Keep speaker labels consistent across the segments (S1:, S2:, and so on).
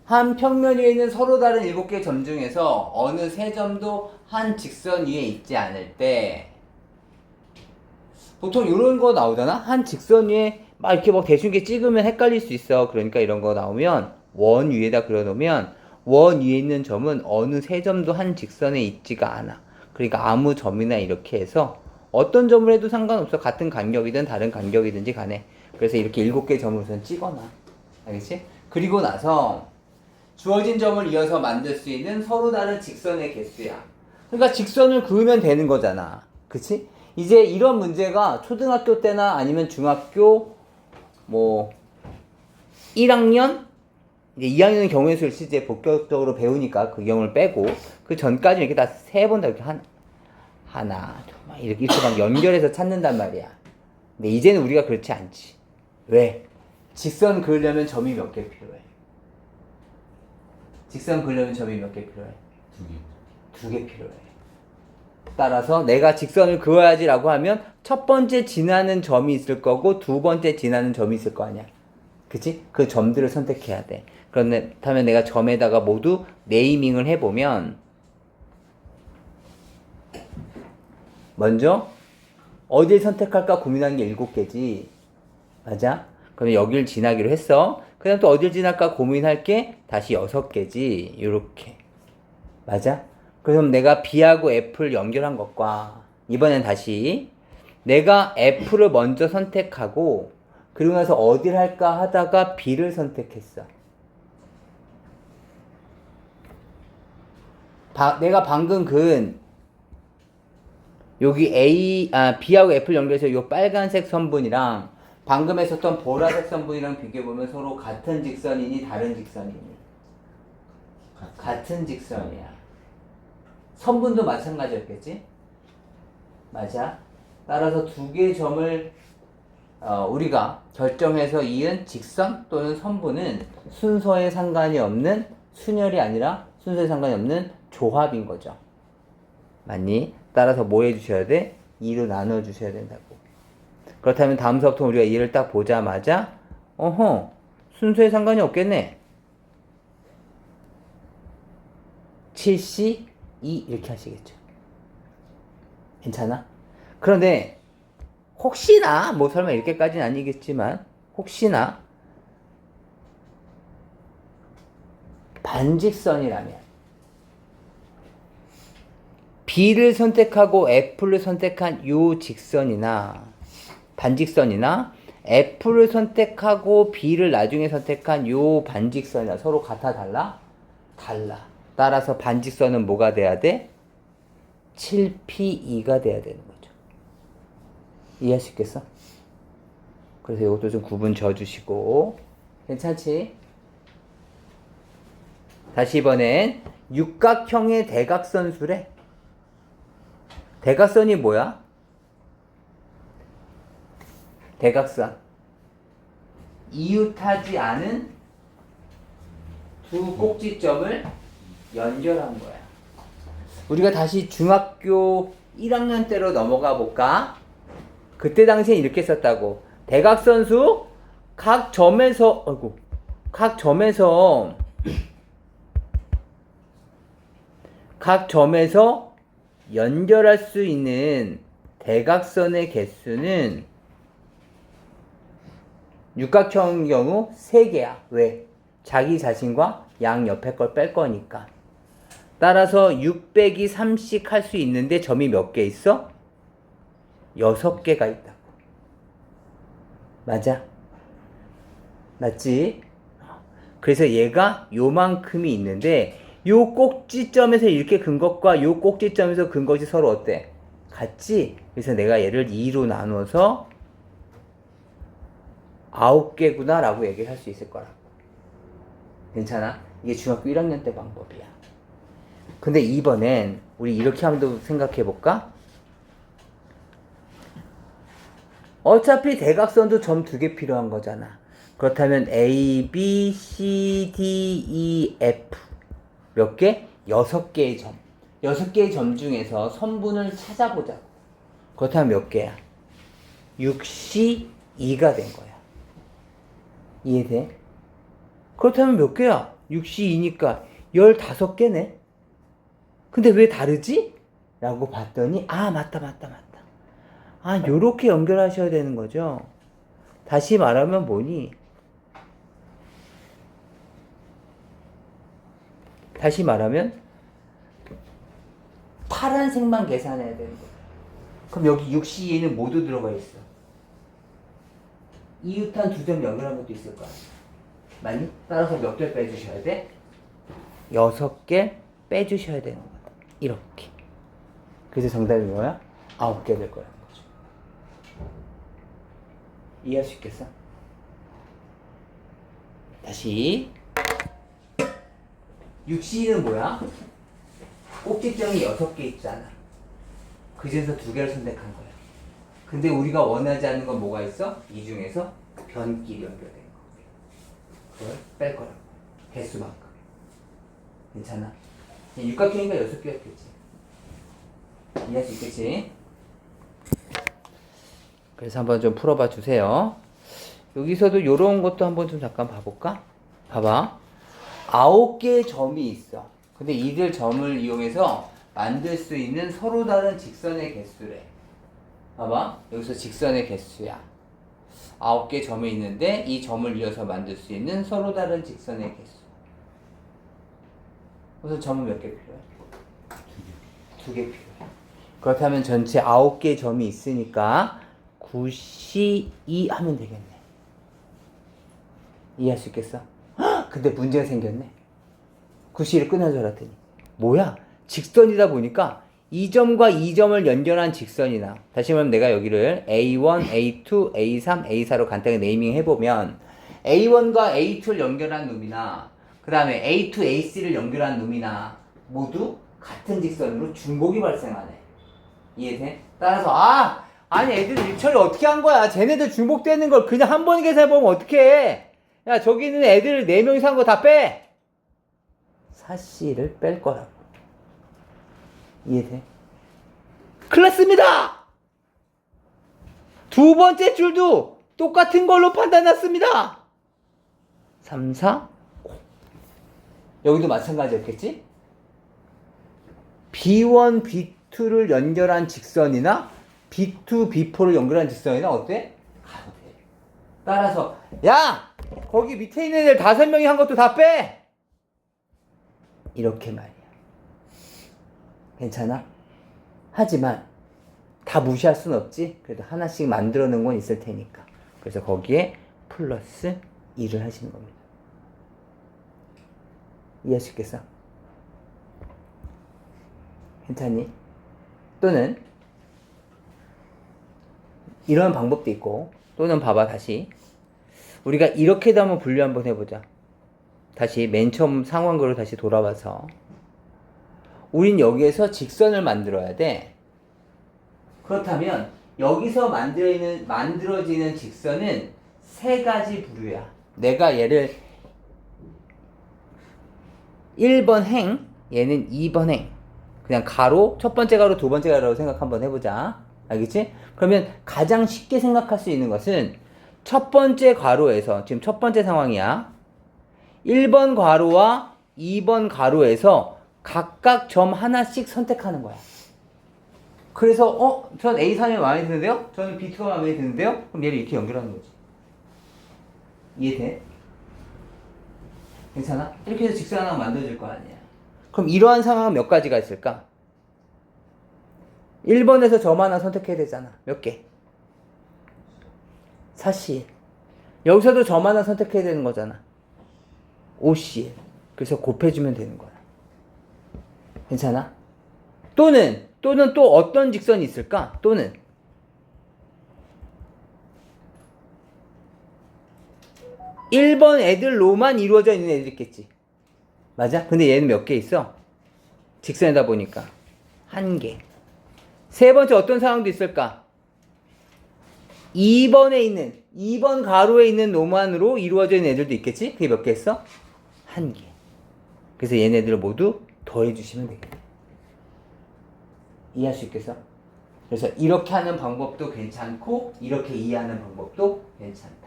S1: 한 평면 위에 있는 서로 다른 7개의 점 중에서 어느 세 점도 한 직선 위에 있지 않을 때 보통 이런 거 나오잖아? 한 직선 위에 막 이렇게 막 대충 이렇게 찍으면 헷갈릴 수 있어. 그러니까 이런 거 나오면 원 위에다 그려놓으면 원 위에 있는 점은 어느 세 점도 한 직선에 있지가 않아. 그러니까 아무 점이나 이렇게 해서 어떤 점을 해도 상관없어. 같은 간격이든 다른 간격이든지 간에. 그래서 이렇게 7개 점을 우선 찍어놔. 알겠지? 그리고 나서 주어진 점을 이어서 만들 수 있는 서로 다른 직선의 개수야. 그러니까 직선을 그으면 되는 거잖아. 그치? 이제 이런 문제가 초등학교 때나 아니면 중학교 뭐 1학년 이제 2학년 경우의 수를 실제 본격적으로 배우니까 그 경우를 빼고 그 전까지 이렇게 다 세 번 다 이렇게 하나 이렇게 막 연결해서 찾는단 말이야. 근데 이제는 우리가 그렇지 않지. 왜? 직선 그으려면 점이 몇 개 필요해? 직선 그으려면 점이 몇 개 필요해? 2개. 2개 필요해. 따라서 내가 직선을 그어야지 라고 하면 첫 번째 지나는 점이 있을 거고 두 번째 지나는 점이 있을 거 아니야. 그치? 그 점들을 선택해야 돼. 그렇다면 내가 점에다가 모두 네이밍을 해보면 먼저 어딜 선택할까 고민하는 게 7개지. 맞아? 그러면 여길 지나기로 했어. 그 다음 또 어딜 지날까 고민할 게 다시 6개지. 요렇게. 맞아? 그럼 내가 B하고 F를 연결한 것과 이번엔 다시 내가 F를 먼저 선택하고 그리고 나서 어딜 할까 하다가 B를 선택했어. 내가 방금 그은 여기 B하고 F를 연결해서 요 빨간색 선분이랑 방금 했었던 보라색 선분이랑 비교해보면 서로 같은 직선이니 다른 직선이니? 같은 직선이야. 선분도 마찬가지였겠지? 맞아. 따라서 2개의 점을 우리가 결정해서 이은 직선 또는 선분은 순서에 상관이 없는 순열이 아니라 순서에 상관이 없는 조합인 거죠. 맞니? 따라서 뭐 해주셔야 돼? 2로 나눠주셔야 된다고. 그렇다면 다음 수업부터 우리가 2를 딱 보자마자 순서에 상관이 없겠네. 7C 2 이렇게 하시겠죠. 괜찮아? 그런데 혹시나 뭐 설마 이렇게까지는 아니겠지만 혹시나 반직선이라면 B를 선택하고 F를 선택한 요 직선이나 반직선이나 F를 선택하고 B를 나중에 선택한 요 반직선이나 서로 같아 달라? 달라. 따라서 반직선은 뭐가 돼야 돼? 7P2가 돼야 되는 거죠. 이해할 수 있겠어? 그래서 이것도 좀 구분 져주시고 괜찮지? 다시 이번엔 육각형의 대각선수래. 대각선이 뭐야? 대각선 이웃하지 않은 두 꼭지점을 연결한 거야. 우리가 다시 중학교 1학년 때로 넘어가 볼까? 그때 당시엔 이렇게 썼다고. 대각선수 각 점에서 연결할 수 있는 대각선의 개수는 육각형의 경우 3개야. 왜? 자기 자신과 양 옆에 걸 뺄 거니까. 따라서 6 빼기 3씩 할 수 있는데 점이 몇 개 있어? 6개가 있다고. 맞아? 맞지? 그래서 얘가 요만큼이 있는데 요 꼭지점에서 이렇게 근 것과 요 꼭지점에서 근 것이 서로 어때? 같지? 그래서 내가 얘를 2로 나눠서 9개구나 라고 얘기를 할 수 있을 거라고. 괜찮아? 이게 중학교 1학년 때 방법이야. 근데 이번엔 우리 이렇게 한번 생각해 볼까? 어차피 대각선도 점 2개 필요한 거잖아. 그렇다면 A, B, C, D, E, F 몇 개? 6개의 점. 6개의 점 중에서 선분을 찾아보자고. 그렇다면 몇 개야? 6C2가 된 거야. 이해돼? 그렇다면 몇 개야? 6C 2니까 15개네? 근데 왜 다르지? 라고 봤더니, 아, 맞다. 아, 요렇게 연결하셔야 되는 거죠. 다시 말하면 뭐니? 다시 말하면, 파란색만 계산해야 되는 거예요. 그럼 여기 6C에는 모두 들어가 있어. 이유탄 2점 연결한 것도 있을 거야. 맞니? 따라서 몇 개 빼주셔야 돼? 6개 빼주셔야 되는 거야. 이렇게. 그래서 정답이 뭐야? 9개 될 거라는 거죠. 이해할 수 있겠어? 다시. 6C는 뭐야? 꼭지점이 6개 있잖아. 그 중에서 2개를 선택한 거야. 근데 우리가 원하지 않는 건 뭐가 있어? 이 중에서 변끼리 연결된 거. 그걸 뺄 거라고. 개수만큼. 괜찮아? 육각형이니까 6개였겠지. 이해할 수 있겠지? 그래서 한번 좀 풀어봐 주세요. 여기서도 요런 것도 한번 좀 잠깐 봐볼까? 봐봐. 9개의 점이 있어. 근데 이들 점을 이용해서 만들 수 있는 서로 다른 직선의 개수래. 봐봐. 여기서 직선의 개수야. 9개 점이 있는데 이 점을 이어서 만들 수 있는 서로 다른 직선의 개수. 우선 점은 몇 개 필요해? 2개 필요해. 그렇다면 전체 9개의 점이 있으니까 9C2 하면 되겠네. 이해할 수 있겠어? 헉! 근데 문제가 생겼네. 9C를 끊어줄 알았더니 뭐야? 직선이다 보니까 이 점과 이 점을 연결한 직선이나, 다시 말하면 내가 여기를 A1, A2, A3, A4로 간단히 네이밍 해보면 A1과 A2를 연결한 놈이나 그 다음에 A2, A3를 연결한 놈이나 모두 같은 직선으로 중복이 발생하네. 이해돼? 따라서 아니 애들 일처리 어떻게 한 거야? 쟤네들 중복되는 걸 그냥 한 번에 계산해보면 어떡해? 야, 저기 있는 애들 4명이서 한 거 다 빼! 4C를 뺄 거라고. 이해돼? 클났습니다! 두 번째 줄도 똑같은 걸로 판단났습니다. 3, 4, 5. 여기도 마찬가지였겠지? B1, B2를 연결한 직선이나 B2, B4를 연결한 직선이나 어때? 가도 돼. 따라서 야! 거기 밑에 있는 애들 5명이 한 것도 다 빼! 이렇게 말이야. 괜찮아? 하지만 다 무시할 순 없지? 그래도 하나씩 만들어 놓은 건 있을 테니까. 그래서 거기에 플러스 2를 하시는 겁니다. 이해할 수 있겠어? 괜찮니? 또는 이런 방법도 있고, 또는 봐봐. 다시 우리가 이렇게도 한번 분류 한번 해보자. 다시 맨 처음 상황으로 다시 돌아와서 우린 여기에서 직선을 만들어야 돼. 그렇다면 여기서 만들어지는 직선은 3가지 부류야. 내가 얘를 1번 행, 얘는 2번 행. 그냥 가로, 첫 번째 가로, 두 번째 가로라고 생각 한번 해보자. 알겠지? 그러면 가장 쉽게 생각할 수 있는 것은 첫 번째 괄호에서, 지금 첫 번째 상황이야. 1번 괄호와 2번 괄호에서 각각 점 하나씩 선택하는 거야. 그래서 전 A3이 마음에 드는데요? 저는 B2가 마음에 드는데요? 그럼 얘를 이렇게 연결하는 거지. 이해돼? 괜찮아? 이렇게 해서 직선 하나 만들어질 거 아니야. 그럼 이러한 상황은 몇 가지가 있을까? 1번에서 점 하나 선택해야 되잖아. 몇 개? 4C. 여기서도 점 하나 선택해야 되는 거잖아. 5C. 그래서 곱해주면 되는 거야. 괜찮아? 또는 또 어떤 직선이 있을까? 또는 1번 애들로만 이루어져 있는 애들 있겠지. 맞아? 근데 얘는 몇 개 있어? 직선이다 보니까 1개. 세 번째 어떤 상황도 있을까? 2번 가로에 있는 놈만으로 이루어져 있는 애들도 있겠지? 그게 몇 개 있어? 1개. 그래서 얘네들을 모두 더해주시면 되겠네. 이해할 수 있겠어? 그래서 이렇게 하는 방법도 괜찮고 이렇게 이해하는 방법도 괜찮다.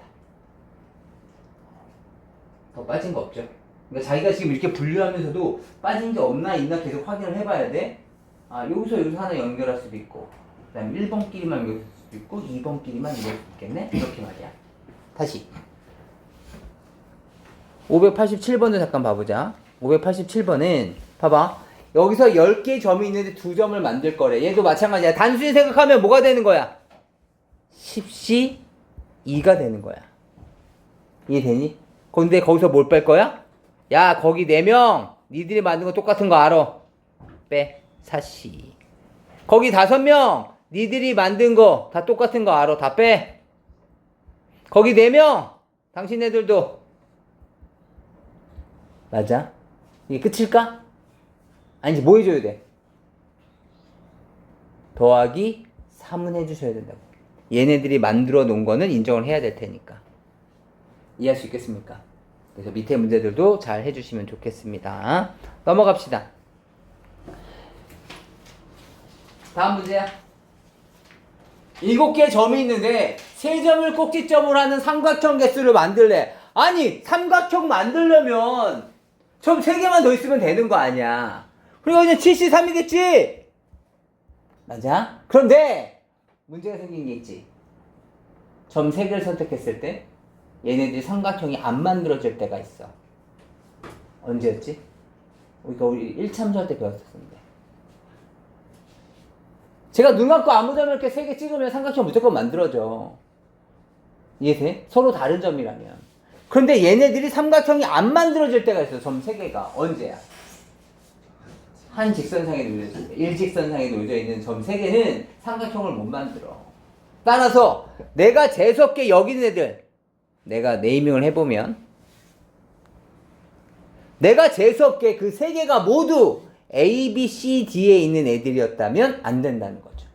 S1: 더 빠진 거 없죠? 그러니까 자기가 지금 이렇게 분류하면서도 빠진 게 없나 있나 계속 확인을 해봐야 돼. 아, 여기서 하나 연결할 수도 있고, 그 다음에 1번끼리만 연결할 수도 있고, 2번끼리만 연결할 수 있겠네? 이렇게 말이야. 다시. 587번을 잠깐 봐보자. 587번은, 봐봐. 여기서 10개의 점이 있는데 2점을 만들 거래. 얘도 마찬가지야. 단순히 생각하면 뭐가 되는 거야? 10시 2가 되는 거야. 이해되니? 근데 거기서 뭘 뺄 거야? 야, 거기 4명 니들이 만든 거 똑같은 거 알아. 빼. 4시. 거기 5명 니들이 만든 거 다 똑같은 거 알아. 다 빼. 거기 4명 당신네들도. 맞아? 이게 끝일까? 아니지, 뭐 해줘야 돼? 더하기 3은 해주셔야 된다고. 얘네들이 만들어 놓은 거는 인정을 해야 될 테니까. 이해할 수 있겠습니까? 그래서 밑에 문제들도 잘 해주시면 좋겠습니다. 넘어갑시다. 다음 문제야. 7개의 점이 있는데 3점을 꼭지점으로 하는 삼각형 개수를 만들래. 아니, 삼각형 만들려면 점 3개만 더 있으면 되는 거 아니야. 그러니까 그냥 7C3이겠지? 맞아? 그런데 문제가 생긴 게 있지. 점 3개를 선택했을 때 얘네들이 삼각형이 안 만들어질 때가 있어. 언제였지? 우리 1참수 할 때 배웠었는데. 제가 눈 감고 아무 점을 이렇게 3개 찍으면 삼각형 무조건 만들어져. 이해돼? 서로 다른 점이라면. 그런데 얘네들이 삼각형이 안 만들어질 때가 있어. 점 3개가. 언제야? 한 직선상에 놓여져 있어. 일직선상에 놓여져 있는 점 3개는 삼각형을 못 만들어. 따라서 내가 재수없게 여기는 애들, 내가 네이밍을 해보면, 내가 재수없게 그 3개가 모두 A, B, C, D에 있는 애들이었다면 안 된다는 거죠.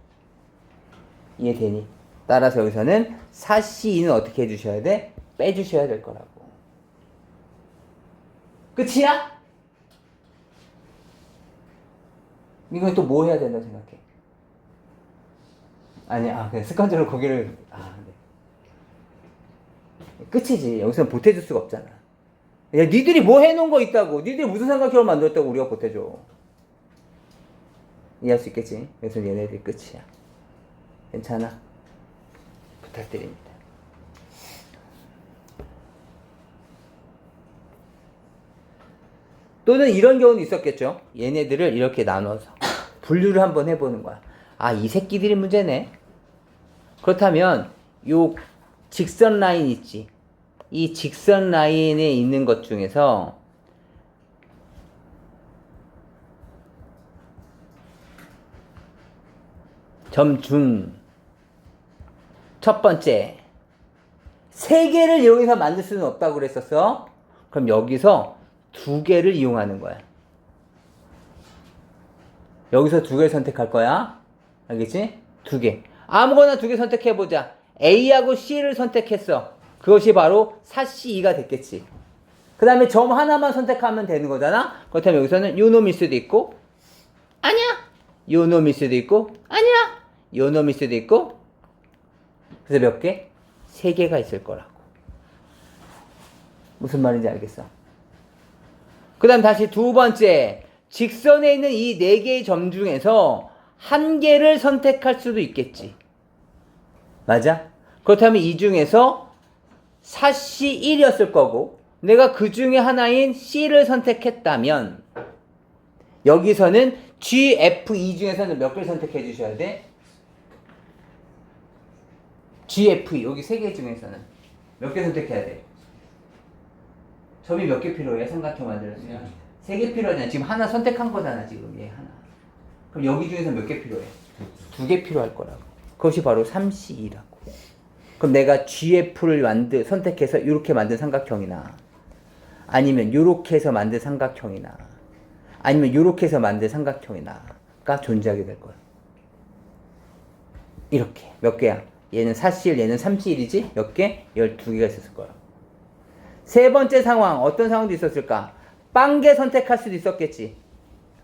S1: 이해되니? 따라서 여기서는 4C는 어떻게 해주셔야 돼? 빼주셔야 될 거라고. 끝이야? 이건 또 뭐 해야 된다고 생각해? 아니, 그냥 습관적으로 고개를, 네. 끝이지. 여기서는 보태줄 수가 없잖아. 야, 니들이 뭐 해놓은 거 있다고. 니들이 무슨 삼각형을 만들었다고 우리가 보태줘. 이해할 수 있겠지? 그래서 얘네들이 끝이야. 괜찮아? 부탁드립니다. 또는 이런 경우는 있었겠죠. 얘네들을 이렇게 나눠서 분류를 한번 해보는 거야. 아, 이 새끼들이 문제네. 그렇다면 요 직선 라인 있지. 이 직선 라인에 있는 것 중에서 점중 첫 번째 3개를 이용해서 만들 수는 없다고 그랬었어. 그럼 여기서 2개를 이용하는 거야. 여기서 2개를 선택할 거야. 알겠지? 2개. 아무거나 2개 선택해보자. A하고 C를 선택했어. 그것이 바로 4C2가 됐겠지. 그 다음에 점 하나만 선택하면 되는 거잖아. 그렇다면 여기서는 요 놈일 수도 있고, 아니야. 요 놈일 수도 있고, 아니야. 요 놈일 수도 있고. 그래서 몇 개? 3개가 있을 거라고. 무슨 말인지 알겠어? 그 다음 다시 2번째. 직선에 있는 이 4개의 점 중에서 1개를 선택할 수도 있겠지. 맞아? 그렇다면 이 중에서 4C1이었을 거고, 내가 그 중에 하나인 C를 선택했다면, 여기서는 G, F, E 중에서는 몇 개를 선택해 주셔야 돼? G, F, E. 여기 3개 중에서는 몇 개 선택해야 돼? 점이 몇 개 필요해? 삼각형 만들려면 3개 필요하잖아. 지금 하나 선택한 거잖아. 지금 얘 하나. 그럼 여기 중에서 몇 개 필요해? 2개 필요할 거라고. 그것이 바로 3C2라고. 그럼 내가 GF를 선택해서 이렇게 만든 삼각형이나, 아니면 이렇게 해서 만든 삼각형이나, 아니면 이렇게 해서 만든 삼각형이나가 존재하게 될 거야. 이렇게 몇 개야? 얘는 4C1, 얘는 3C1이지? 몇 개? 12개가 있었을 거야. 세 번째 상황, 어떤 상황도 있었을까? 빵개 선택할 수도 있었겠지.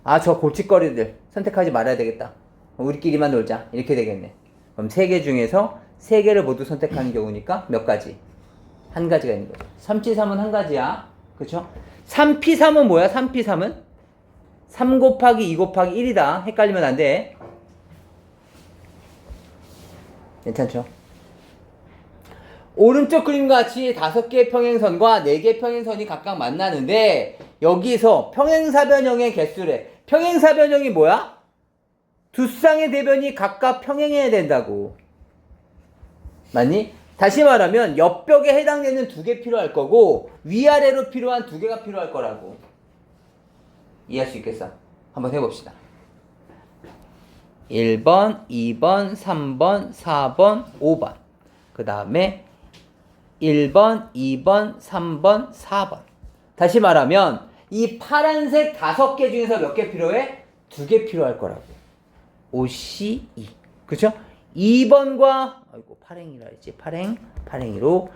S1: 아, 저 골칫거리들 선택하지 말아야 되겠다. 우리끼리만 놀자. 이렇게 되겠네. 그럼 3개 중에서 3개를 모두 선택하는 경우니까 몇 가지? 한 가지가 있는 거죠. 3C3은 한 가지야. 그쵸? 3p3은 뭐야? 3p3은? 3 곱하기 2 곱하기 1이다. 헷갈리면 안 돼. 괜찮죠? 오른쪽 그림과 같이 5개의 평행선과 4개의 평행선이 각각 만나는데 여기서 평행사변형의 개수래. 평행사변형이 뭐야? 두 쌍의 대변이 각각 평행해야 된다고. 맞니? 다시 말하면 옆벽에 해당되는 2개 필요할 거고 위아래로 필요한 2개가 필요할 거라고. 이해할 수 있겠어? 한번 해봅시다. 1번, 2번, 3번, 4번, 5번. 그 다음에 1번, 2번, 3번, 4번. 다시 말하면 이 파란색 5개 중에서 몇 개 필요해? 2개 필요할 거라고. OC2. 그쵸? 2번과 아이고 파랭이라 했지. 파랭이로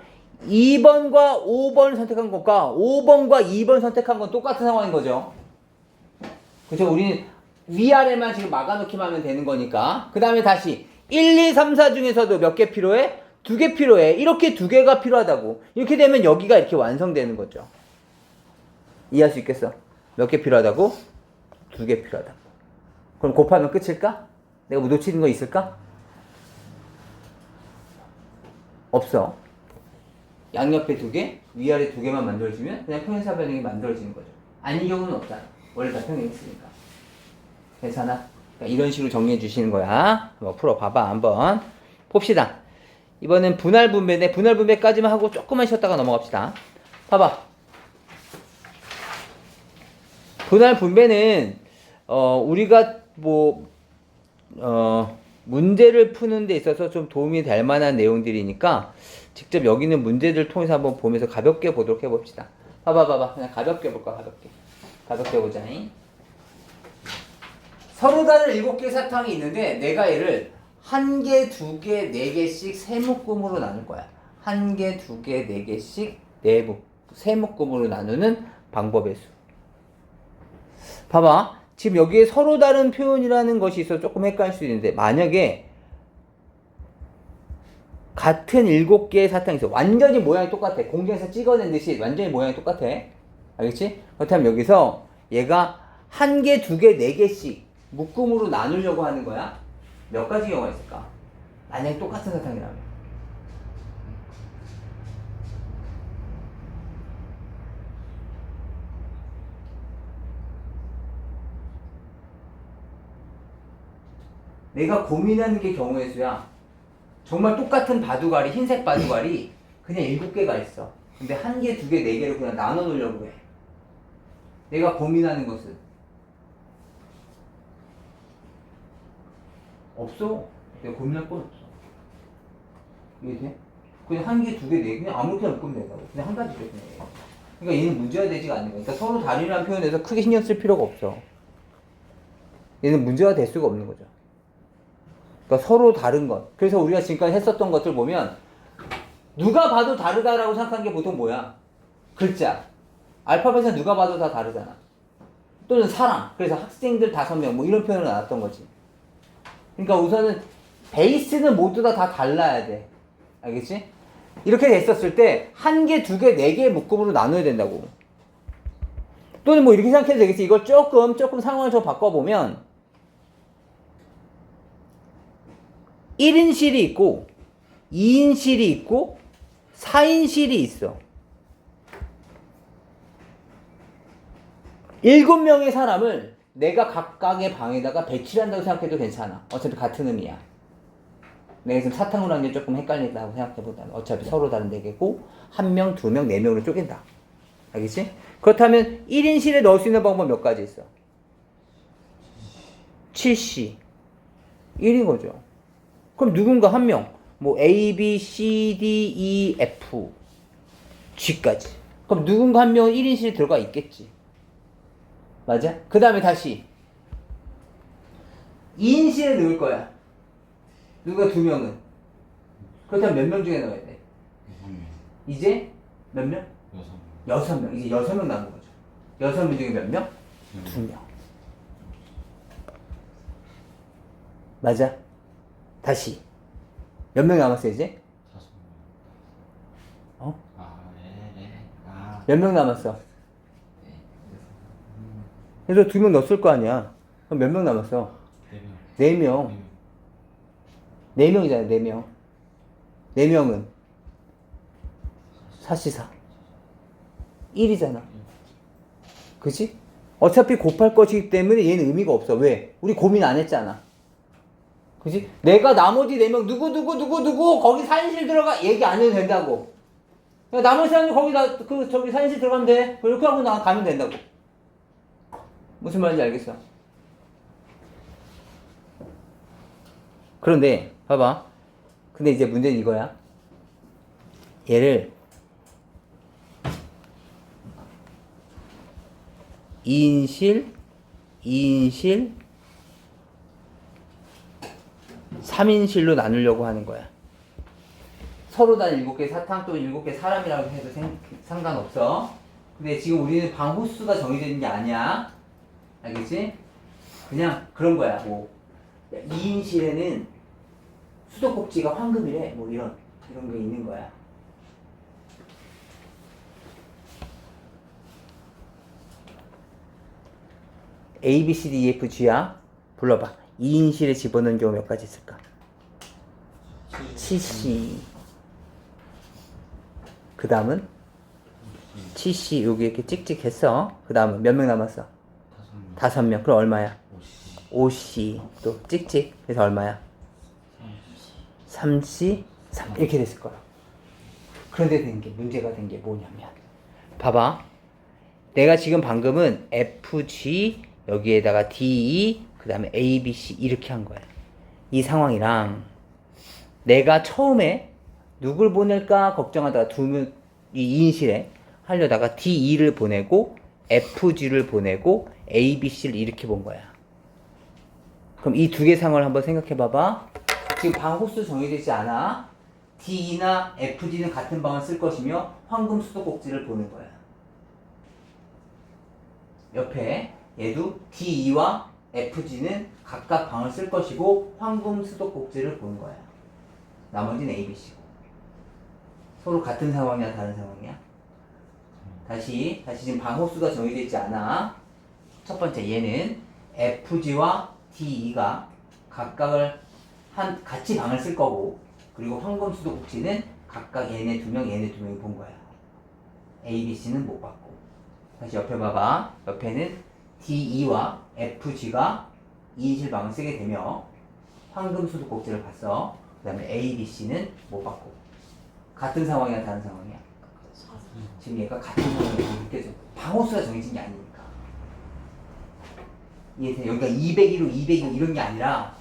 S1: 2번과 5번을 선택한 것과 5번과 2번 선택한 건 똑같은 상황인 거죠. 그쵸? 우리는 위아래만 지금 막아놓기만 하면 되는 거니까. 그 다음에 다시 1, 2, 3, 4 중에서도 몇 개 필요해? 2개 필요해. 이렇게 2개가 필요하다고. 이렇게 되면 여기가 이렇게 완성되는 거죠. 이해할 수 있겠어? 몇 개 필요하다고? 2개 필요하다고. 그럼 곱하면 끝일까? 내가 뭐 놓치는 거 있을까? 없어. 양옆에 2개, 위아래 2개만 만들어지면 그냥 평행사변형이 만들어지는 거죠. 아닌 경우는 없잖아. 원래 다 평행했으니까. 괜찮아? 그러니까 이런 식으로 정리해 주시는 거야. 한번 풀어봐봐. 한번 봅시다. 이번엔 분할 분배인데 분할 분배까지만 하고 조금만 쉬었다가 넘어갑시다. 봐봐. 분할 분배는 우리가 문제를 푸는 데 있어서 좀 도움이 될 만한 내용들이니까 직접 여기 있는 문제들 통해서 한번 보면서 가볍게 보도록 해봅시다. 봐봐. 그냥 가볍게 볼까, 가볍게 보자잉. 서로 다른 7개의 사탕이 있는데 내가 얘를 1개, 2개, 4개씩 세묶음으로 나눌 거야. 1개, 2개, 4개씩 세묶음으로 나누는 방법의 수. 봐봐. 지금 여기에 서로 다른 표현이라는 것이 있어서 조금 헷갈릴 수 있는데 만약에 같은 7개의 사탕이 있어. 완전히 모양이 똑같아. 공장에서 찍어낸 듯이 완전히 모양이 똑같아. 알겠지? 그렇다면 여기서 얘가 1개, 2개, 4개씩 묶음으로 나누려고 하는 거야. 몇 가지 경우가 있을까? 만약에 똑같은 사탕이라면. 내가 고민하는 게 경우의 수야. 정말 똑같은 바둑알이, 흰색 바둑알이 그냥 7개가 있어. 근데 1개, 2개, 4개로 그냥 나눠 놓으려고 해. 내가 고민하는 것은 없어. 내가 고민할 건 없어. 이해돼? 그냥 1개, 2개, 4개 그냥 아무렇게나 묶으면 된다고. 그냥 한 가지로 그냥. 그러니까 얘는 문제가 되지가 않는 거야. 그러니까 서로 다르라는 표현에서 크게 신경 쓸 필요가 없어. 얘는 문제가 될 수가 없는 거죠. 그러니까 서로 다른 것. 그래서 우리가 지금까지 했었던 것들 보면 누가 봐도 다르다라고 생각하는 게 보통 뭐야? 글자. 알파벳은 누가 봐도 다 다르잖아. 또는 사람. 그래서 학생들 5명 뭐 이런 표현을 나왔던 거지. 그러니까 우선은 베이스는 모두 다 달라야 돼. 알겠지? 이렇게 됐었을 때 1개, 2개, 4개의 묶음으로 나눠야 된다고. 또는 뭐 이렇게 생각해도 되겠지. 이걸 조금 상황을 좀 바꿔보면 1인실이 있고 2인실이 있고 4인실이 있어. 7명의 사람을 내가 각각의 방에다가 배치를 한다고 생각해도 괜찮아. 어차피 같은 의미야. 내가 지금 사탕으로 한 게 조금 헷갈린다고 생각해보다는 어차피 서로 다른 4개고 1명, 2명, 4명으로 쪼갠다. 알겠지? 그렇다면 1인실에 넣을 수 있는 방법 몇 가지 있어? 7C 1인 거죠. 그럼 누군가 한 명, 뭐 A, B, C, D, E, F, G까지. 그럼 누군가 한 명은 1인실에 들어가 있겠지. 맞아? 그 다음에 다시 2인실에 넣을 거야. 누가 2명은. 그렇다면 몇 명 중에 넣어야 돼? 이제 몇 명? 6명. 이제 6명 남은 거죠. 6명 중에 몇 명? 2명. 맞아? 다시 몇 명 남았어 이제?
S2: 5명.
S1: 어?
S2: 아, 네. 아.
S1: 몇 명 남았어? 그래서 2명 넣었을 거 아니야. 그럼 몇 명 남았어? 4명. 4명이잖아, 4명. 4명은 4C4. 1이잖아. 그치? 어차피 곱할 것이기 때문에 얘는 의미가 없어. 왜? 우리 고민 안 했잖아. 그치? 내가 나머지 4명 누구 거기 사인실 들어가 얘기 안 해도 된다고. 나머지 사람들 거기다 저기 사인실 들어가면 돼. 이렇게 하고 나 가면 된다고. 무슨 말인지 알겠어? 그런데 봐봐. 근데 이제 문제는 이거야. 얘를 2인실, 2인실, 3인실로 나누려고 하는 거야. 서로 다 7개 사탕 또 7개 사람이라고 해도 상관없어. 근데 지금 우리는 방 호수가 정해져 게 아니야. 알겠지? 그냥 그런 거야. 뭐 2인실에는 수도꼭지가 황금이래. 뭐 이런 게 있는 거야. A, B, C, D, E, F, G야. 불러봐. 2인실에 집어넣은 경우 몇 가지 있을까? 7C. 그 다음은? 7C. 여기 이렇게 찍찍했어. 그 다음은 몇 명 남았어? 5명. 그럼 얼마야? 5C. 또 찍찍. 그래서 얼마야? 3C. 3. 이렇게 됐을 거야. 그런데 문제가 된 게 뭐냐면. 봐봐. 내가 지금 방금은 FG, 여기에다가 DE, 그 다음에 ABC 이렇게 한 거야. 이 상황이랑 내가 처음에 누굴 보낼까 걱정하다가 이 2인실에 하려다가 DE를 보내고 FG를 보내고 ABC를 이렇게 본 거야. 그럼 이 2개 상황을 한번 생각해 봐봐. 지금 방 호수 정해지지 않아. DE나 FG는 같은 방을 쓸 것이며 황금 수도꼭지를 보는 거야. 옆에 얘도 DE와 FG는 각각 방을 쓸 것이고 황금 수도꼭지를 보는 거야. 나머지는 ABC고. 서로 같은 상황이야, 다른 상황이야? 다시 지금 방 호수가 정해져 있지 않아. 첫 번째 얘는 FG와 DE가 각각을 같이 방을 쓸 거고, 그리고 황금 수도꼭지는 각각 얘네 2명, 얘네 2명이 본 거야. ABC는 못 봤고. 다시 옆에 봐봐. 옆에는 DE와 FG가 2인실 방을 쓰게 되며 황금 수도꼭지를 봤어. 그 다음에 ABC는 못 봤고. 같은 상황이야, 다른 상황이야? 지금 얘가 같은 상황이라고 느껴져. 방호수가 정해진 게 아니니까. 이해돼? 여기가 201호, 202호 이런 게 아니라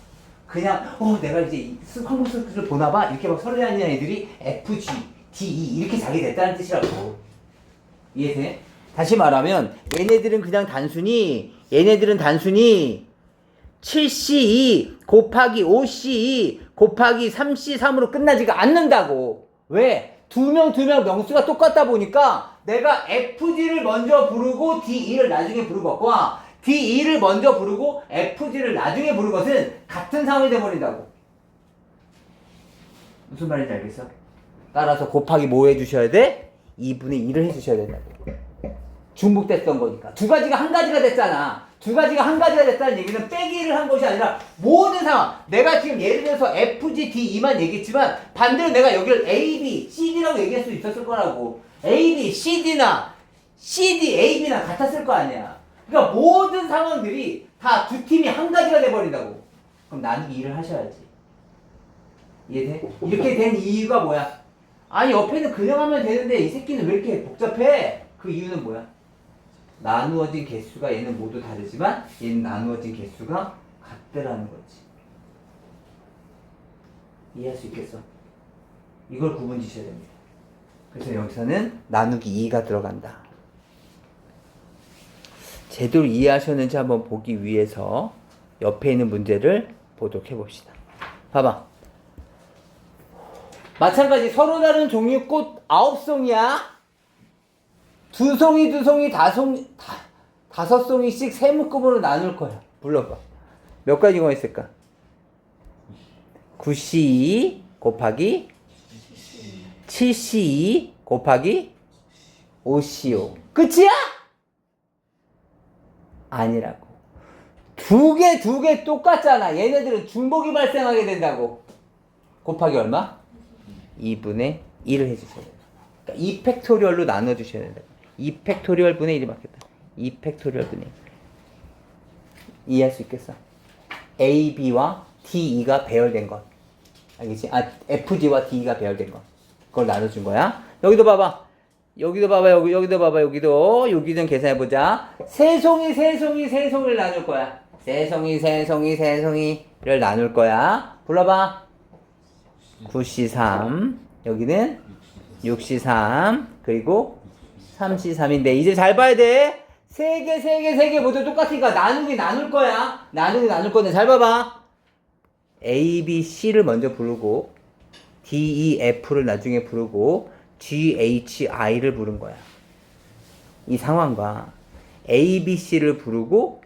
S1: 그냥 내가 이제 황금 수도꼭지를 보나봐 이렇게 막 설레하는 애들이 FG, DE 이렇게 자게 됐다는 뜻이라고. 이해돼? 다시 말하면 얘네들은 단순히 7C2 곱하기 5C2 곱하기 3C3으로 끝나지가 않는다고. 왜? 2명 명수가 똑같다 보니까 내가 FG를 먼저 부르고 DE를 나중에 부르고 없거나 DE를 먼저 부르고 FG를 나중에 부르는 것은 같은 상황이 돼버린다고. 무슨 말인지 알겠어? 따라서 곱하기 뭐 해주셔야 돼? 2분의 1을 해주셔야 된다고. 중복됐던 거니까. 2가지가 1가지가 됐잖아. 2가지가 1가지가 됐다는 얘기는 빼기를 한 것이 아니라 모든 상황. 내가 지금 예를 들어서 FG, DE만 얘기했지만 반대로 내가 여기를 A, B, CD라고 얘기할 수 있었을 거라고. A, B, CD나 CD, AB나 같았을 거 아니야. 그러니까 모든 상황들이 다 2팀이 1가지가 돼버린다고. 그럼 나누기 2를 하셔야지. 이해돼? 이렇게 된 이유가 뭐야? 아니 옆에는 그냥 하면 되는데 이 새끼는 왜 이렇게 복잡해? 그 이유는 뭐야? 나누어진 개수가 얘는 모두 다르지만 얘는 나누어진 개수가 같더라는 거지. 이해할 수 있겠어? 이걸 구분 지셔야 됩니다. 그래서 여기서는 나누기 2가 들어간다. 제대로 이해하셨는지 한번 보기 위해서 옆에 있는 문제를 보도록 해봅시다. 봐봐. 마찬가지 서로 다른 종류 꽃 9송이야. 2송이, 5송이씩 세 묶음으로 나눌 거야. 불러봐. 몇 가지가 있을까? 9C2 곱하기 7C2 곱하기 5CO. 끝이야? 아니라고. 두 개 똑같잖아. 얘네들은 중복이 발생하게 된다고. 곱하기 얼마? 2분의 1을 해주셔야 돼요. 그러니까 2 팩토리얼로 나눠주셔야 된다. 2 팩토리얼 분의 1이 맞겠다. 2 팩토리얼 분의 1. 이해할 수 있겠어? A, B와 D, E가 배열된 것. 알겠지? F, G와 D, E가 배열된 것. 그걸 나눠준 거야. 여기도 봐봐. 여기도 봐봐. 여기도 봐봐. 여기는 계산해보자. 세송이를 나눌 거야. 세송이를 나눌 거야. 불러봐. 9C3. 여기는 6C3. 그리고 3C3인데, 이제 잘 봐야 돼. 세 개 모두 똑같으니까 나눌 거야. 나눌 건데, 잘 봐봐. A, B, C를 먼저 부르고, D, E, F를 나중에 부르고, G, H, I를 부른 거야. 이 상황과 A, B, C를 부르고,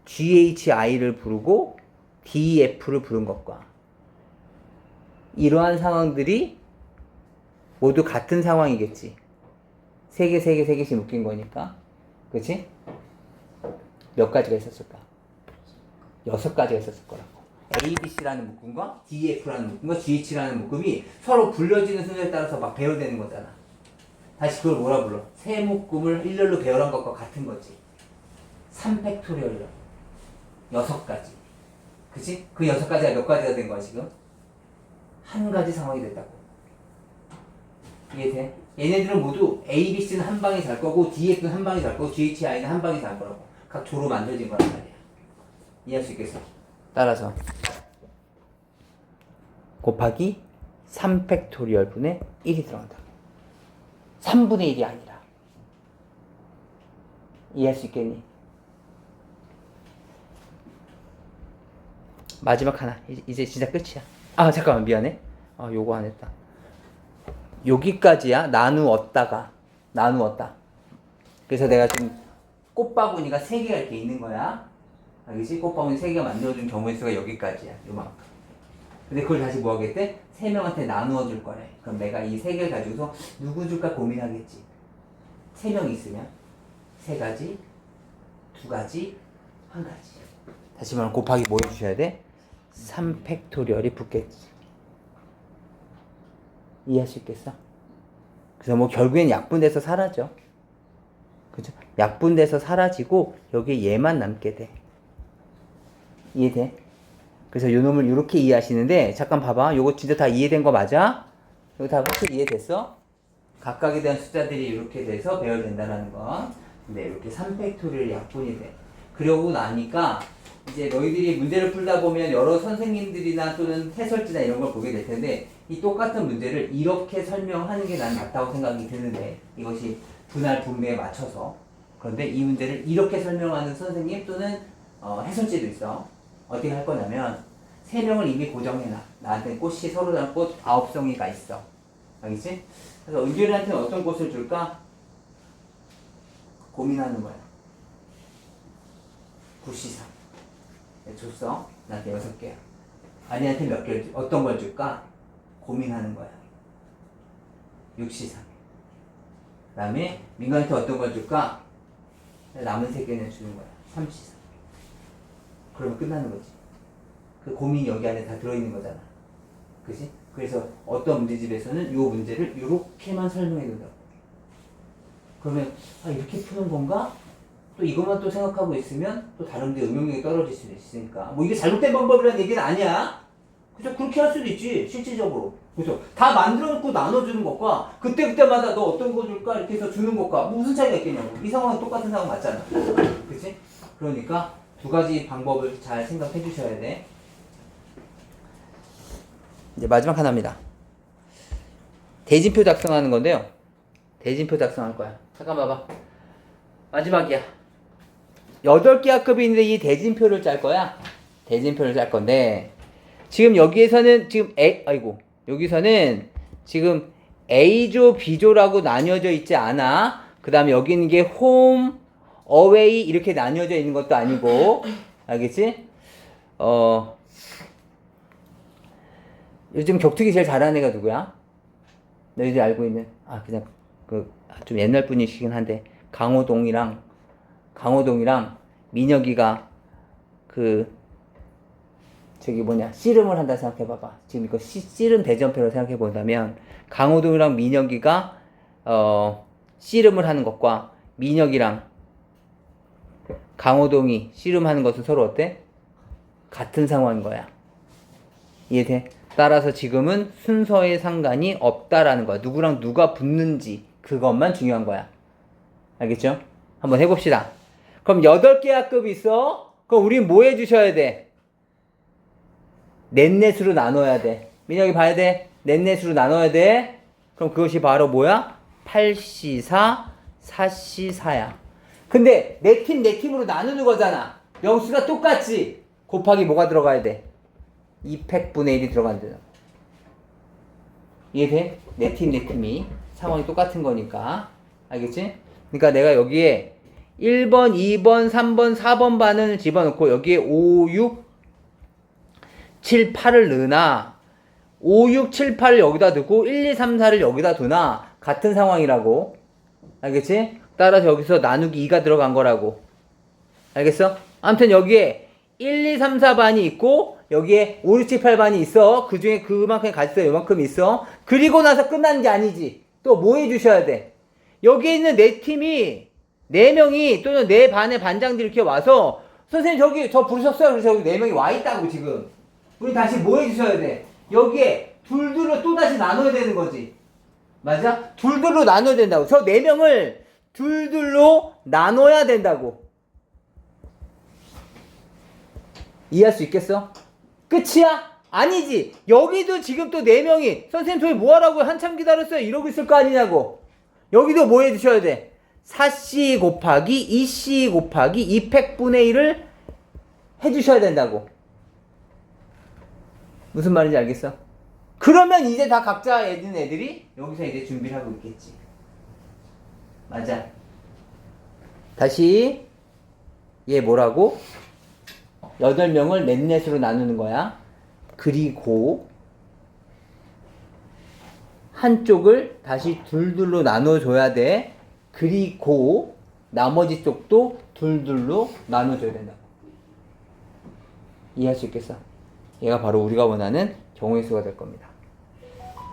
S1: G, H, I를 부르고, D, E, F를 부른 것과 이러한 상황들이 모두 같은 상황이겠지. 세 개씩 묶인 거니까. 그치? 몇 가지가 있었을까? 6가지가 있었을 거라고. A, B, C라는 묶음과 D, F라는 묶음과 G, H라는 묶음이 서로 불려지는 순서에 따라서 막 배열되는 거잖아. 다시 그걸 뭐라 불러? 세 묶음을 일렬로 배열한 것과 같은 거지. 3팩토리얼이라고. 6가지. 그치? 그 6가지가 몇 가지가 된 거야, 지금? 한 가지 상황이 됐다고. 이해돼? 얘네들은 모두 A, B, C는 한 방에 잘 거고, D, F는 한 방에 잘 거고, G, H, I는 한 방에 잘 거라고. 각 조로 만들어진 거란 말이야. 이해할 수 있겠어? 따라서 곱하기 3팩토리얼 분의 1이 들어간다. 3분의 1이 아니라. 이해할 수 있겠니? 마지막 하나. 이제 진짜 끝이야. 잠깐만, 미안해. 요거 안 했다. 여기까지야. 나누었다. 그래서 내가 지금 꽃바구니가 3개가 이렇게 있는 거야. 알겠지? 꽃바구니 3개가 만들어준 경우의 수가 여기까지야. 요만큼. 근데 그걸 다시 뭐 하겠대? 3명한테 나누어 줄 거래. 그럼 내가 이 3개를 가지고서 누구 줄까 고민하겠지. 3명 있으면 3가지, 2가지, 1가지. 다시 말하면 곱하기 뭐 해주셔야 돼? 3팩토리얼이 붙겠지. 이해할 수 있겠어? 그래서 뭐 결국엔 약분돼서 사라져. 그죠? 약분돼서 사라지고 여기에 얘만 남게 돼. 이해돼? 그래서 요 놈을 이렇게 이해하시는데, 잠깐 봐봐. 요거 진짜 다 이해된 거 맞아? 이거 다 확실히 이해됐어? 각각에 대한 숫자들이 이렇게 돼서 배열된다는 거. 근데 이렇게 3팩토리얼 약분이 돼. 그러고 나니까 이제 너희들이 문제를 풀다 보면 여러 선생님들이나 또는 해설지나 이런 걸 보게 될 텐데, 이 똑같은 문제를 이렇게 설명하는 게 난 맞다고 생각이 드는데, 이것이 분할 분배에 맞춰서. 그런데 이 문제를 이렇게 설명하는 선생님 또는 해설지도 있어. 어떻게 할 거냐면 3명을 이미 고정해놔. 나한테 꽃이 서로 다른 꽃 9송이가 있어. 알겠지? 그래서 은결이한테는 어떤 꽃을 줄까? 고민하는 거야. 9C3 줬어. 나한테 6개야. 아니한테 몇 개를 줄? 어떤 걸 줄까? 고민하는 거야. 6C3. 그 다음에 민간한테 어떤 걸 줄까? 남은 3개는 주는 거야. 3C3. 그러면 끝나는 거지. 그 고민이 여기 안에 다 들어있는 거잖아. 그치? 그래서 어떤 문제집에서는 이 문제를 이렇게만 설명해 준다고. 그러면 이렇게 푸는 건가? 또 이것만 또 생각하고 있으면 또 다른 데 응용력이 떨어질 수도 있으니까. 뭐 이게 잘못된 방법이라는 얘기는 아니야. 그죠? 그렇게 할 수도 있지, 실질적으로. 그죠? 다 만들어 놓고 나눠주는 것과 그때마다 너 어떤 거 줄까? 이렇게 해서 주는 것과 무슨 차이가 있겠냐고. 이 상황은 똑같은 상황 맞잖아. 그치? 그러니까 2가지 방법을 잘 생각해 주셔야 돼. 이제 마지막 하나입니다. 대진표 작성하는 건데요. 대진표 작성할 거야. 잠깐 봐봐. 마지막이야. 8개 학급이 있는데 이 대진표를 짤 거야. 대진표를 짤 건데, 지금 여기에서는 여기서는 지금 A조, B조라고 나뉘어져 있지 않아. 그 다음에 여기 있는 게 홈, 어웨이 이렇게 나뉘어져 있는 것도 아니고. 알겠지? 요즘 격투기 제일 잘하는 애가 누구야? 너희들 알고 있는, 좀 옛날 분이시긴 한데, 강호동이랑 민혁이가 저기 씨름을 한다 생각해봐봐. 지금 이거 씨름 대전표로 생각해본다면 강호동이랑 민혁이가 씨름을 하는 것과 민혁이랑 강호동이 씨름하는 것은 서로 어때? 같은 상황인 거야. 이해돼? 따라서 지금은 순서에 상관이 없다라는 거야. 누구랑 누가 붙는지 그것만 중요한 거야. 알겠죠? 한번 해봅시다. 그럼 8개 학급이 있어? 그럼 우린 뭐 해주셔야 돼? 넷넷으로 나눠야 돼. 민혁이 봐야 돼. 넷넷으로 나눠야 돼. 그럼 그것이 바로 뭐야? 8C4, 4C4야. 근데 네 팀으로 나누는 거잖아. 영수가 똑같지. 곱하기 뭐가 들어가야 돼? 2팩분의 1이 들어간다. 이해돼? 네 팀이 상황이 똑같은 거니까. 알겠지? 그러니까 내가 여기에 1번, 2번, 3번, 4번 반을 집어넣고 여기에 5, 6, 7, 8을 넣으나 5, 6, 7, 8을 여기다 두고 1, 2, 3, 4를 여기다 두나 같은 상황이라고. 알겠지? 따라서 여기서 나누기 2가 들어간 거라고. 알겠어? 아무튼 여기에 1, 2, 3, 4반이 있고 여기에 5, 6, 7, 8반이 있어. 그 중에 그만큼 가지수 요만큼 있어. 그리고 나서 끝나는 게 아니지. 또 뭐 해주셔야 돼? 여기에 있는 네 팀이 4명이 또는 4반의 반장들이 이렇게 와서 선생님 저기 저 부르셨어요? 그래서 여기 4명이 와 있다고 지금. 우리 다시 뭐 해주셔야 돼? 여기에 둘둘로 또 다시 나눠야 되는 거지. 맞아? 둘둘로 나눠야 된다고. 저 4명을 둘둘로 나눠야 된다고. 이해할 수 있겠어? 끝이야? 아니지. 여기도 지금 또 4명이 선생님 저희 뭐하라고 한참 기다렸어요 이러고 있을 거 아니냐고. 여기도 뭐 해주셔야 돼? 4C 곱하기 2C 곱하기 2팩분의 1을 해주셔야 된다고. 무슨 말인지 알겠어? 그러면 이제 다 각자 애들이 여기서 이제 준비를 하고 있겠지. 맞아. 다시 얘 뭐라고? 8명을 넷넷으로 나누는 거야. 그리고 한쪽을 다시 둘둘로 나눠줘야 돼. 그리고 나머지 쪽도 둘둘로 나눠줘야 된다. 이해할 수 있겠어? 얘가 바로 우리가 원하는 정의 수가 될 겁니다.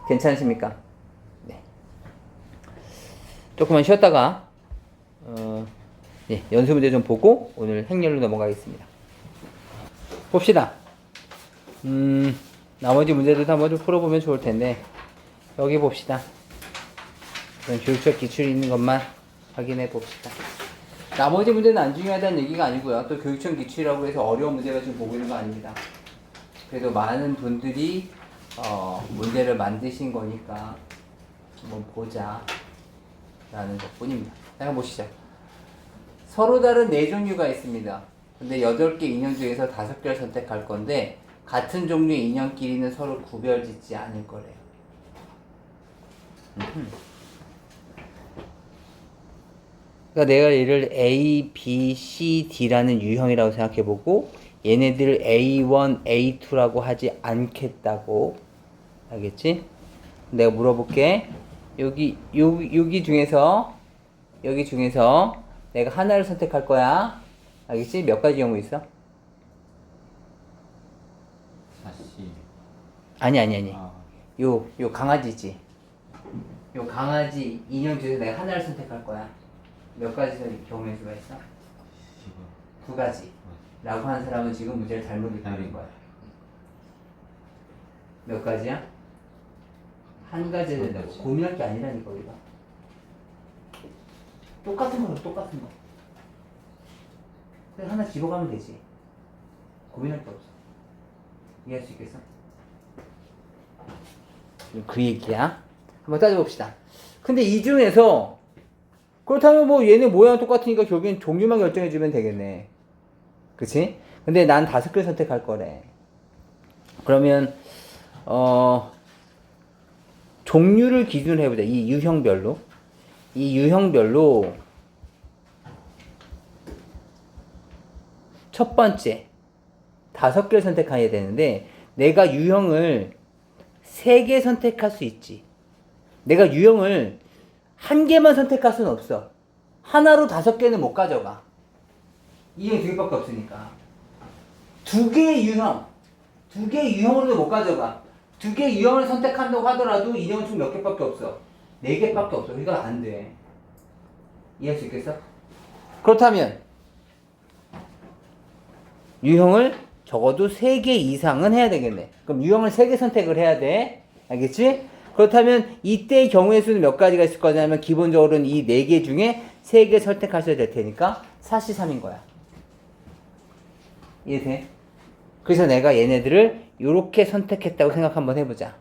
S1: 괜찮으십니까? 네. 조금만 쉬었다가 예, 연수 문제 좀 보고 오늘 행렬로 넘어가겠습니다. 봅시다. 나머지 문제들도 한번 좀 풀어보면 좋을 텐데 여기 봅시다. 그런 교육적 기출이 있는 것만 확인해 봅시다. 나머지 문제는 안 중요하다는 얘기가 아니고요. 또 교육청 기출이라고 해서 어려운 문제가 지금 보고 있는 거 아닙니다. 그래도 많은 분들이 문제를 만드신 거니까 한번 보자 라는 것 뿐입니다. 자, 보시죠. 서로 다른 4종류가 있습니다. 근데 8개 인형 중에서 5개를 선택할 건데 같은 종류의 인형끼리는 서로 구별짓지 않을 거래요. 그러니까 내가 얘를 A, B, C, D라는 유형이라고 생각해보고 얘네들 A1, A2라고 하지 않겠다고. 알겠지? 내가 물어볼게. 여기 중에서 내가 하나를 선택할 거야. 알겠지? 몇 가지 경우 있어? 아니. 요 강아지지. 요 강아지 인형 중에서 내가 하나를 선택할 거야. 몇 가지 경우의 수가 있어? 2가지. 라고 하는 사람은 지금 문제를 잘못 읽는 거야. 몇 가지야? 한 가지 된다고. 고민할 게 아니라니까 우리가. 똑같은 거는 똑같은 거. 그래서 하나 집어가면 되지. 고민할 게 없어. 이해할 수 있겠어? 그 얘기야. 한번 따져봅시다. 근데 이 중에서 그렇다면 뭐 얘네 모양 똑같으니까 결국엔 종류만 결정해주면 되겠네. 그치? 근데 난 5개 선택할 거래. 그러면 종류를 기준으로 해보자. 이 유형별로 첫 번째 5개를 선택해야 되는데 내가 유형을 3개 선택할 수 있지. 내가 유형을 1개만 선택할 수는 없어. 하나로 5개는 못 가져가. 인형 두 개밖에 없으니까. 두 개의 유형. 두 개의 유형으로도 못 가져가. 두 개의 유형을 선택한다고 하더라도 인형은 총 몇 개밖에 없어. 네 개밖에 없어. 이거 안 돼. 이해할 수 있겠어? 그렇다면 유형을 적어도 3개 이상은 해야 되겠네. 그럼 유형을 3개 선택을 해야 돼. 알겠지? 그렇다면 이때의 경우의 수는 몇 가지가 있을 거냐면 기본적으로는 이 4개 중에 3개 선택하셔야 될 테니까 4C3인 거야. 이해돼? 그래서 내가 얘네들을 이렇게 선택했다고 생각 한번 해보자.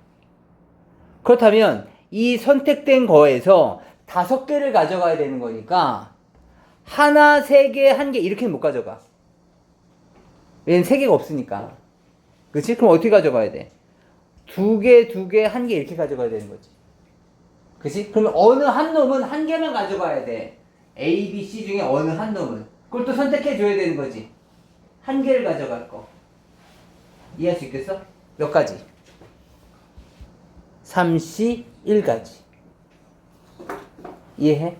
S1: 그렇다면 이 선택된 거에서 5개를 가져가야 되는 거니까 하나, 3개, 1개 이렇게는 못 가져가. 얘는 3개가 없으니까. 그치? 그럼 어떻게 가져가야 돼? 2개, 2개, 1개 이렇게 가져가야 되는 거지. 그치? 그러면 어느 한 놈은 1개만 가져가야 돼. A, B, C 중에 어느 한 놈은. 그걸 또 선택해 줘야 되는 거지. 1개를 가져갈 거. 이해할 수 있겠어? 몇 가지? 3C 1가지. 이해해?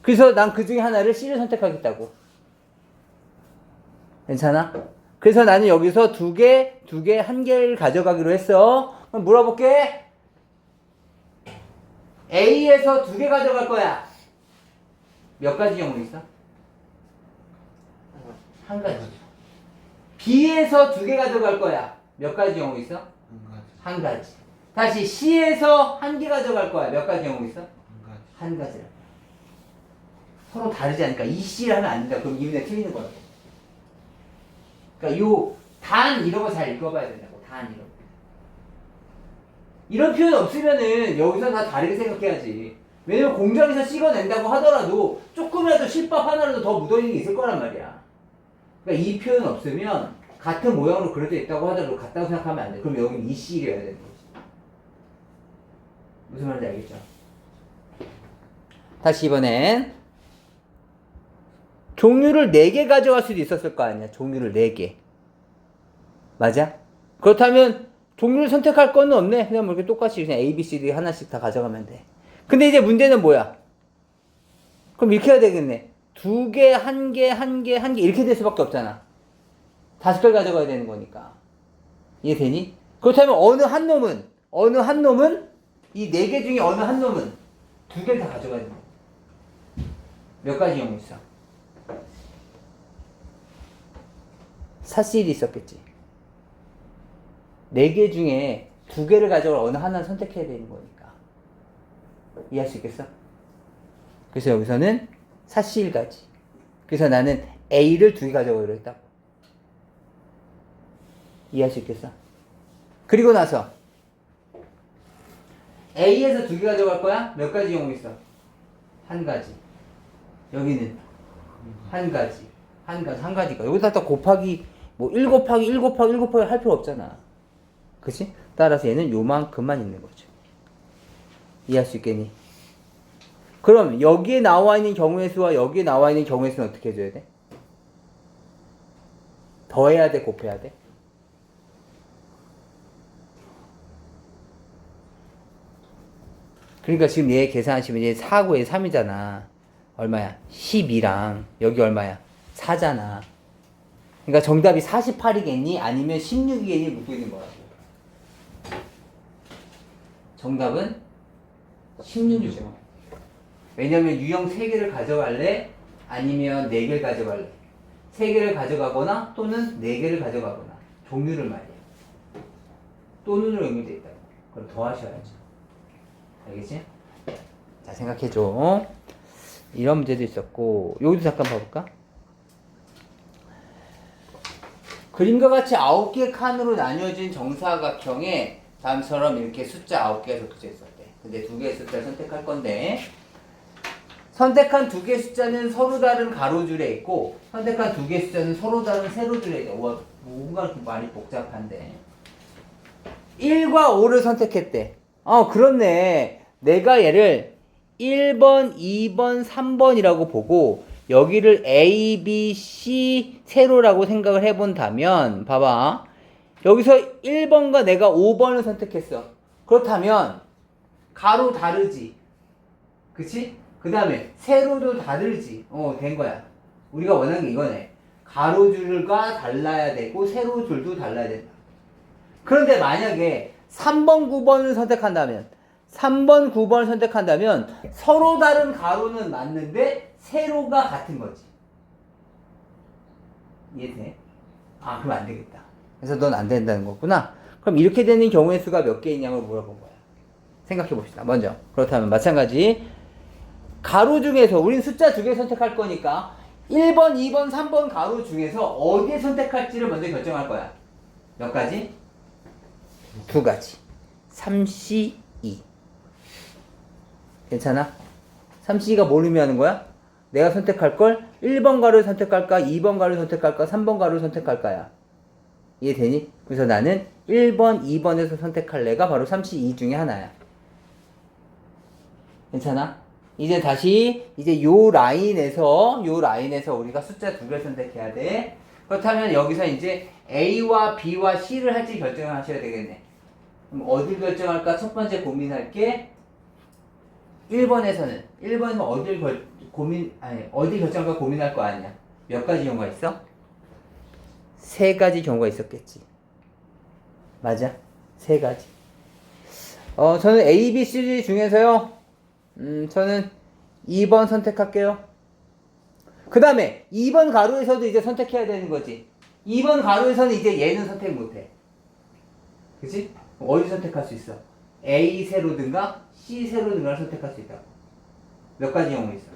S1: 그래서 난 그 중에 하나를 C를 선택하겠다고. 괜찮아? 그래서 나는 여기서 2개, 1개를 가져가기로 했어. 그럼 물어볼게. A에서 2개 가져갈 거야. 몇 가지 경우 있어? 한 가지. B에서 2개 가져갈 거야. 몇 가지 경우 있어? 한 가지. 다시 C에서 1개 가져갈 거야. 몇 가지 경우 있어? 한 가지라. 서로 다르지 않으니까 이 C를 하면 안 된다. 그럼 이문에 틀리는 거야. 그러니까 요 단 이런 거 잘 읽어봐야 된다고. 단 이런 거. 이런 표현 없으면은 여기서 다 다르게 생각해야지. 왜냐면 공장에서 찍어낸다고 하더라도 조금이라도 실밥 하나라도 더 묻어있는 게 있을 거란 말이야. 그러니까 이 표현 없으면 같은 모양으로 그려져 있다고 하더라도 같다고 생각하면 안 돼. 그럼 여기는 이 C를 해야 되는 거지. 무슨 말인지 알겠죠? 다시 이번엔 종류를 4개 가져갈 수도 있었을 거 아니야. 종류를 4개. 맞아? 그렇다면 종류를 선택할 건 없네. 그냥 뭐 이렇게 똑같이 그냥 A, B, C, D 하나씩 다 가져가면 돼. 근데 이제 문제는 뭐야? 그럼 이렇게 해야 되겠네. 2개, 1개, 1개, 1개 이렇게 될 수밖에 없잖아. 5개를 가져가야 되는 거니까. 이해되니? 그렇다면 어느 한 놈은 이 4개 중에 어느 한 놈은 2개를 다 가져가야 돼. 몇 가지 경우 있어? 4C도 있었겠지. 4개 중에 2개를 가져갈 어느 하나를 선택해야 되는 거니까. 이해할 수 있겠어? 그래서 여기서는 4C 1가지. 그래서 나는 A를 2개 가져가기로 했다고. 이해할 수 있겠어? 그리고 나서 A에서 2개 가져갈 거야? 몇 가지 경우 있어? 한 가지. 여기는 한 가지. 한 가지가. 여기다 또 곱하기, 뭐 1 곱하기 1 곱하기 1 곱하기 할 필요 없잖아. 그치? 따라서 얘는 요만큼만 있는 거죠. 이해할 수 있겠니? 그럼 여기에 나와 있는 경우의 수와 여기에 나와 있는 경우의 수는 어떻게 해줘야 돼? 더해야 돼? 곱해야 돼? 그러니까 지금 얘 계산하시면 얘 4하고 얘 3이잖아. 얼마야? 12랑 여기 얼마야? 4잖아. 그러니까 정답이 48이겠니? 아니면 16이겠니? 묻고 있는 거라고. 정답은 16이죠. 왜냐면 유형 3개를 가져갈래? 아니면 4개를 가져갈래? 3개를 가져가거나 또는 4개를 가져가거나 종류를 말이야. 또는으로 연결되어 있다고. 그럼 더 하셔야죠. 알겠지? 자, 생각해줘. 이런 문제도 있었고, 여기도 잠깐 봐볼까? 그림과 같이 9개의 칸으로 나뉘어진 정사각형에 다음처럼 이렇게 숫자 9개가 적혀져 있었대. 근데 2개의 숫자를 선택할 건데, 선택한 2개의 숫자는 서로 다른 가로줄에 있고, 선택한 2개의 숫자는 서로 다른 세로줄에 있대. 와, 뭔가 많이 복잡한데. 1과 5를 선택했대. 그렇네. 내가 얘를 1번, 2번, 3번이라고 보고 여기를 A, B, C 세로라고 생각을 해본다면 봐봐. 여기서 1번과 내가 5번을 선택했어. 그렇다면 가로 다르지. 그치? 그 다음에 세로도 다르지. 된 거야. 우리가 원하는 게 이거네. 가로줄과 달라야 되고 세로줄도 달라야 된다. 그런데 만약에 3번, 9번을 선택한다면 3번, 9번을 선택한다면 서로 다른 가로는 맞는데 세로가 같은 거지. 이해돼? 아, 그럼 안 되겠다. 그래서 넌 안 된다는 거구나. 그럼 이렇게 되는 경우의 수가 몇 개 있냐고 물어본 거야. 생각해 봅시다. 먼저. 그렇다면 마찬가지. 가로 중에서 우린 숫자 2개 선택할 거니까 1번, 2번, 3번 가로 중에서 어디에 선택할지를 먼저 결정할 거야. 몇 가지? 2가지. 3C, 2. 괜찮아? 3C가 뭘 의미하는 거야? 내가 선택할 걸 1번 가로를 선택할까? 2번 가로를 선택할까? 3번 가로를 선택할까야. 이해되니? 그래서 나는 1번, 2번에서 선택할래가 바로 3C, 2 중에 하나야. 괜찮아? 이제 다시 이제 요 라인에서 우리가 숫자 2개 선택해야 돼. 그렇다면 여기서 이제 A와 B와 C를 할지 결정을 하셔야 되겠네. 그럼 어딜 결정할까? 첫 번째 고민할게. 1번에서 어딜 결정할까 고민할 거 아니야. 몇 가지 경우가 있어? 3가지 경우가 있었겠지. 맞아? 3가지. 저는 A, B, C 중에서요. 저는 2번 선택할게요. 그 다음에 2번 가로에서도 이제 선택해야 되는 거지. 2번 가로에서는 이제 얘는 선택 못해. 그치? 어디 선택할 수 있어? A 세로든가 C 세로든가를 선택할 수 있다고. 몇 가지 경우 있어?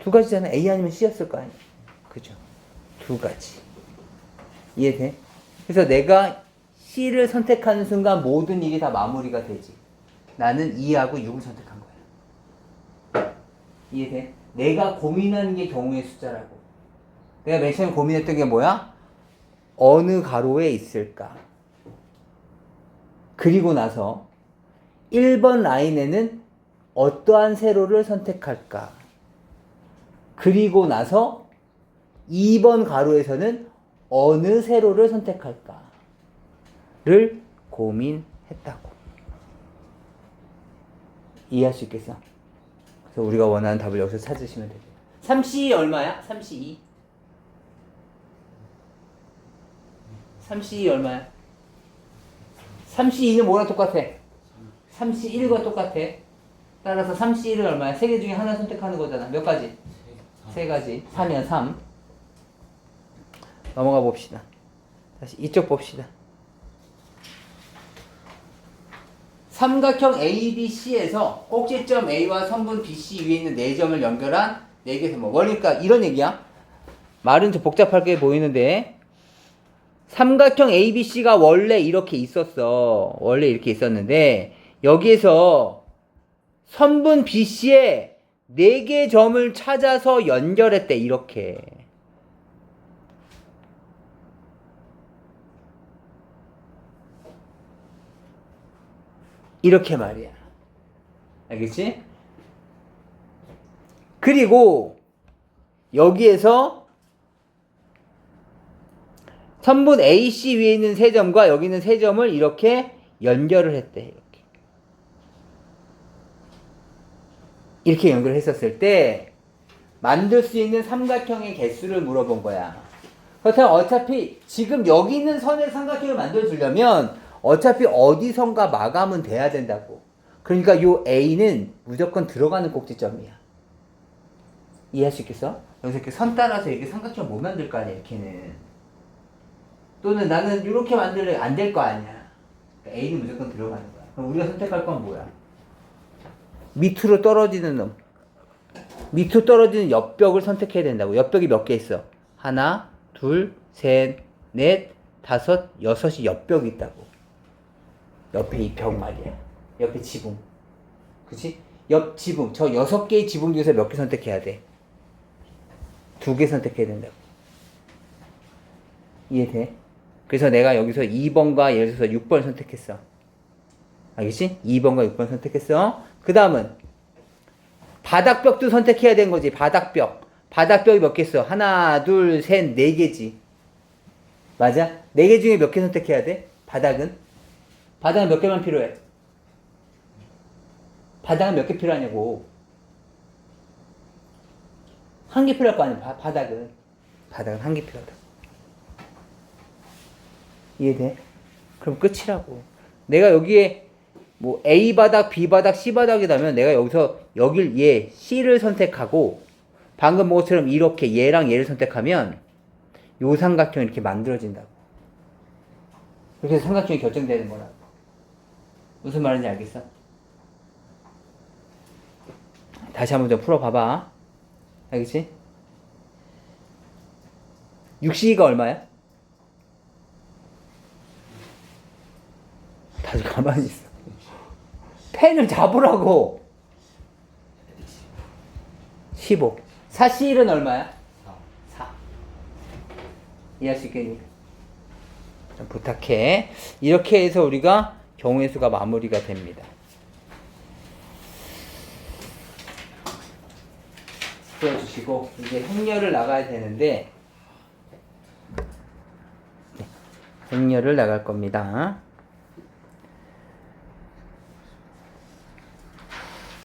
S1: 2가지잖아. A 아니면 C였을 거 아니야. 그죠? 2가지. 이해돼? 그래서 내가 C를 선택하는 순간 모든 일이 다 마무리가 되지. 나는 2하고 6을 선택한 거야. 이해돼? 내가 고민하는 게 경우의 숫자라고. 내가 맨 처음에 고민했던 게 뭐야? 어느 가로에 있을까? 그리고 나서 1번 라인에는 어떠한 세로를 선택할까? 그리고 나서 2번 가로에서는 어느 세로를 선택할까? 를 고민했다고. 이해할 수 있겠어? 그래서 우리가 원하는 답을 여기서 찾으시면 됩니다. 3C 얼마야? 3C 3C 얼마야? 3C2는 뭐랑 똑같아? 3C1과 똑같아. 따라서 3C1은 얼마야? 3개 중에 하나 선택하는 거잖아. 몇 가지? 3가지. 3이면 3. 넘어가 봅시다. 다시 이쪽 봅시다. 삼각형 ABC에서 꼭지점 A와 선분 BC 위에 있는 4점을 연결한 4개 선분. 그러니까 이런 얘기야. 말은 좀 복잡하게 보이는데 삼각형 ABC가 원래 이렇게 있었어. 원래 이렇게 있었는데 여기에서 선분 BC에 4개 점을 찾아서 연결했대. 이렇게. 이렇게 말이야. 알겠지? 그리고 여기에서 선분 AC 위에 있는 3점과 여기 있는 3점을 이렇게 연결을 했대. 이렇게 연결을 했었을 때 만들 수 있는 삼각형의 개수를 물어본 거야. 그렇다면 어차피 지금 여기 있는 선의 삼각형을 만들어주려면 어차피 어디선가 마감은 돼야 된다고. 그러니까 요 A는 무조건 들어가는 꼭지점이야. 이해할 수 있겠어? 여기서 이렇게 선 따라서 이렇게 삼각형 못 만들 거 아니야, 이렇게는. 또는 나는 이렇게 만들래 안 될 거 아니야. 그러니까 A는 무조건 들어가는 거야. 그럼 우리가 선택할 건 뭐야? 밑으로 떨어지는 놈. 밑으로 떨어지는 옆벽을 선택해야 된다고. 옆벽이 몇 개 있어? 하나, 둘, 셋, 넷, 다섯, 여섯이 옆벽이 있다고. 옆에 이 벽 말이야. 옆에 지붕. 그치? 옆 지붕. 저 6개의 지붕 중에서 몇 개 선택해야 돼? 2개 선택해야 된다고. 이해돼? 그래서 내가 여기서 2번과 예를 들어서 6번 선택했어. 알겠지? 2번과 6번 선택했어. 그 다음은 바닥벽도 선택해야 되는 거지. 바닥벽. 바닥벽이 몇 개 있어? 하나, 둘, 셋, 4개지. 맞아? 4개 중에 몇 개 선택해야 돼? 바닥은? 바닥은 몇 개만 필요해? 바닥은 몇 개 필요하냐고. 한 개 필요할 거 아니야. 바닥은 한 개 필요하다. 이해돼? 그럼 끝이라고. 내가 여기에 뭐 A 바닥, B 바닥, C 바닥이라면 내가 여기서 여길 얘 C를 선택하고 방금 본 것처럼 이렇게 얘랑 얘를 선택하면 요 삼각형이 이렇게 만들어진다고. 그렇게 해서 삼각형이 결정되는 거라고. 무슨 말인지 알겠어? 다시 한번 좀 풀어봐봐. 알겠지? 6C가 얼마야? 다시 가만히 있어. 펜을 잡으라고. 15. 4C는 얼마야? 4. 이해할 수 있겠니? 좀 부탁해. 이렇게 해서 우리가 경우의 수가 마무리가 됩니다. 풀어주시고 이제 행렬을 나가야 되는데 행렬을 나갈 겁니다.